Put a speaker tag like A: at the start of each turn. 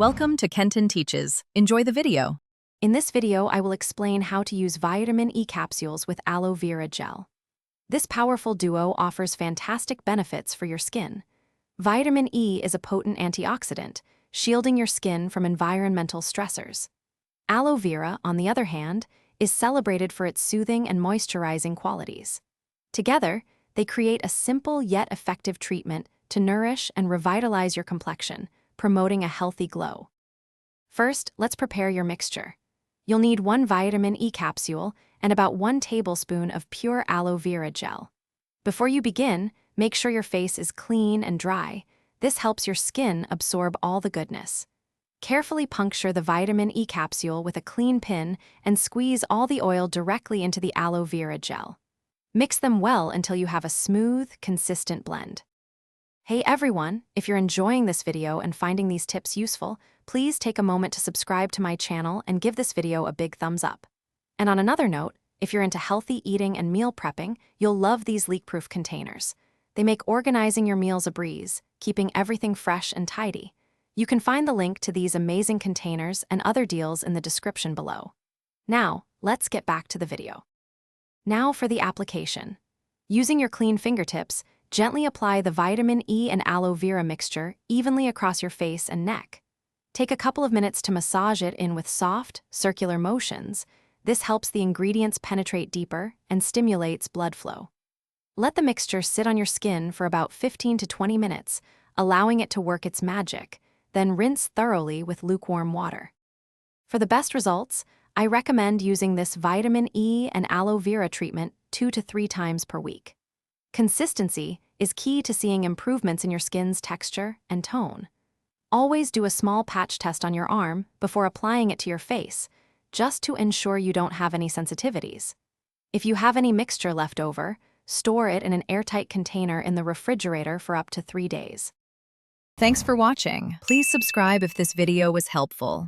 A: Welcome to Kenton Teaches. Enjoy the video.
B: In this video, I will explain how to use vitamin E capsules with aloe vera gel. This powerful duo offers fantastic benefits for your skin. Vitamin E is a potent antioxidant, shielding your skin from environmental stressors. Aloe vera, on the other hand, is celebrated for its soothing and moisturizing qualities. Together, they create a simple yet effective treatment to nourish and revitalize your complexion, promoting a healthy glow. First, let's prepare your mixture. You'll need 1 vitamin E capsule and about 1 tablespoon of pure aloe vera gel. Before you begin, make sure your face is clean and dry. This helps your skin absorb all the goodness. Carefully puncture the vitamin E capsule with a clean pin and squeeze all the oil directly into the aloe vera gel. Mix them well until you have a smooth, consistent blend. Hey everyone, if you're enjoying this video and finding these tips useful, please take a moment to subscribe to my channel and give this video a big thumbs up. And on another note, if you're into healthy eating and meal prepping, you'll love these leak-proof containers. They make organizing your meals a breeze, keeping everything fresh and tidy. You can find the link to these amazing containers and other deals in the description below. Now, let's get back to the video. Now for the application. Using your clean fingertips, gently apply the vitamin E and aloe vera mixture evenly across your face and neck. Take a couple of minutes to massage it in with soft, circular motions. This helps the ingredients penetrate deeper and stimulates blood flow. Let the mixture sit on your skin for about 15 to 20 minutes, allowing it to work its magic, then rinse thoroughly with lukewarm water. For the best results, I recommend using this vitamin E and aloe vera treatment 2 to 3 times per week. Consistency is key to seeing improvements in your skin's texture and tone. Always do a small patch test on your arm before applying it to your face, just to ensure you don't have any sensitivities. If you have any mixture left over, store it in an airtight container in the refrigerator for up to 3 days.
A: Thanks for watching. Please subscribe if this video was helpful.